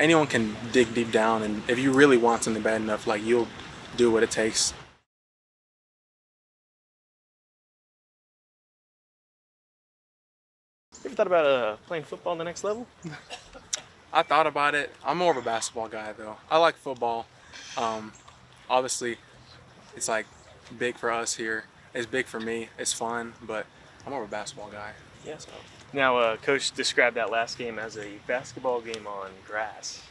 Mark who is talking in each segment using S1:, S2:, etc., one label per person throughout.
S1: anyone can dig deep down, and if you really want something bad enough, like you'll do what it takes.
S2: You ever thought about playing football on the next level?
S1: I thought about it. I'm more of a basketball guy though. I like football. Obviously, it's like big for us here. It's big for me. It's fun, but I'm more of a basketball guy.
S2: Yeah. So. Now, Coach described that last game as a basketball game on grass.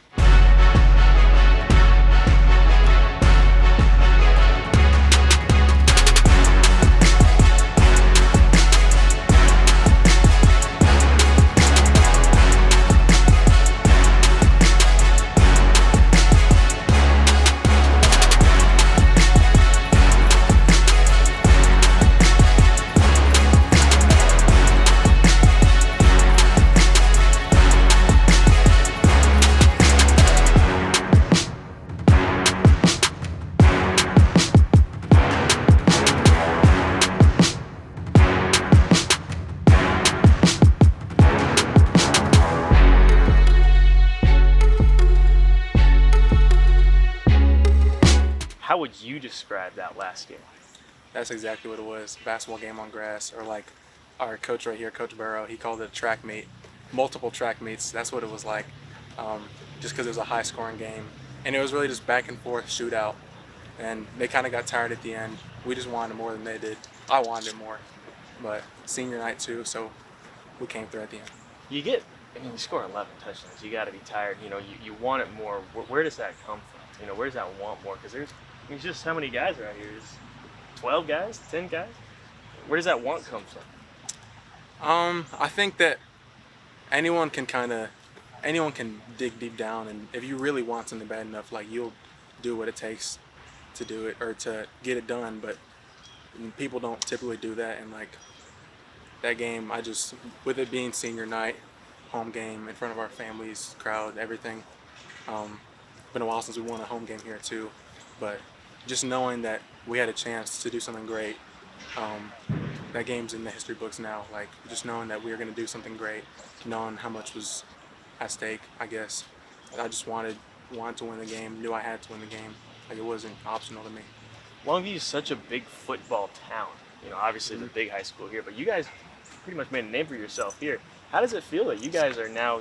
S2: How would you describe that last game?
S1: That's exactly what it was. Basketball game on grass, or like our coach right here, Coach Burrow, he called it a track meet. Multiple track meets. That's what it was like. Just because it was a high-scoring game, and it was really just back and forth shootout. And they kind of got tired at the end. We just wanted it more than they did. I wanted it more, but senior night too, so we came through at the end.
S2: You score 11 touchdowns. You got to be tired. You want it more. Where does that come from? Where does that want more? Because it's just how many guys are out here? There's 12 guys, 10 guys. Where does that want come from?
S1: I think that anyone can dig deep down, and if you really want something bad enough, like you'll do what it takes to do it or to get it done. But people don't typically do that, and like that game, with it being senior night, home game in front of our families, crowd, everything. Been a while since we won a home game here too, but just knowing that we had a chance to do something great, that game's in the history books now. Like just knowing that we were going to do something great, knowing how much was at stake, I guess. I just wanted to win the game, knew I had to win the game. Like it wasn't optional to me.
S2: Longview is such a big football town. Obviously the big high school here, but you guys pretty much made a name for yourself here. How does it feel that you guys are now,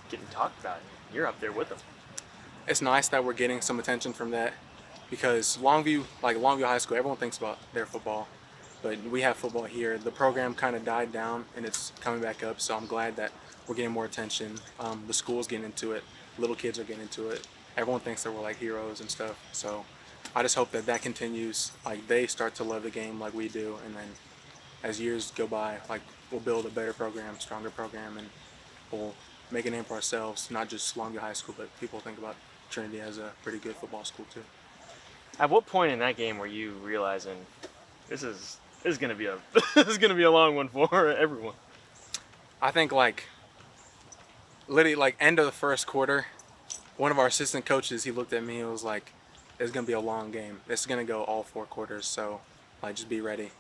S2: getting talked about? You're up there with them.
S1: It's nice that we're getting some attention from that, because Longview High School, everyone thinks about their football, but we have football here. The program kind of died down and it's coming back up, so I'm glad that we're getting more attention. The school's getting into it, little kids are getting into it. Everyone thinks that we're like heroes and stuff, so I just hope that continues. Like they start to love the game like we do, and then as years go by, like we'll build a better program, stronger program, and we'll make a name for ourselves, not just Longview High School, but people think about Trinity as a pretty good football school too.
S2: At what point in that game were you realizing this is gonna be a long one for everyone?
S1: I think literally end of the first quarter, one of our assistant coaches, he looked at me and was like, "It's gonna be a long game. It's gonna go all 4 quarters, so just be ready."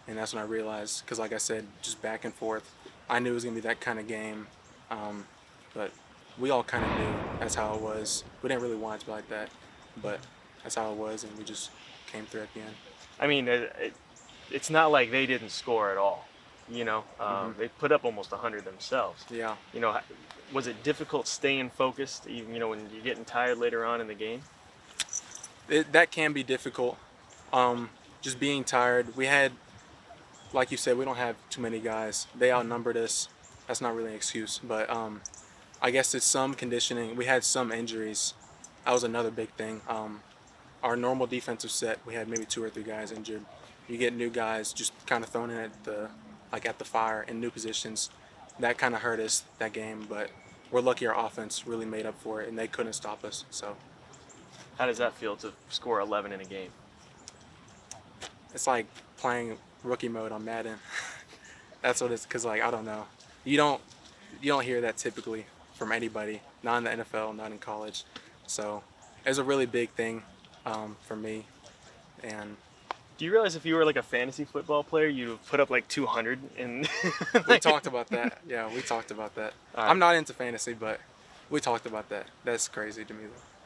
S1: And that's when I realized, because like I said, just back and forth. I knew it was gonna be that kind of game, but we all kind of knew that's how it was. We didn't really want it to be like that, but that's how it was, and we just came through at the end.
S2: It's not like they didn't score at all. They put up almost 100 themselves.
S1: Yeah.
S2: Was it difficult staying focused, even when you're getting tired later on in the game?
S1: That can be difficult. Just being tired. We had, like you said, we don't have too many guys. They outnumbered us. That's not really an excuse, but I guess it's some conditioning. We had some injuries. That was another big thing. Our normal defensive set, we had maybe 2 or 3 guys injured. You get new guys just kind of thrown in at the fire in new positions. That kind of hurt us that game, but we're lucky our offense really made up for it, and they couldn't stop us. So,
S2: how does that feel to score 11 in a game?
S1: It's like playing rookie mode on Madden. That's what it's, because I don't know. You don't hear that typically from anybody, not in the NFL, not in college. So it was a really big thing for me. And
S2: do you realize if you were like a fantasy football player, you'd have put up like 200? And
S1: we talked about that. Yeah, we talked about that.
S2: Right.
S1: I'm not into fantasy, but We talked about that. That's crazy to me though.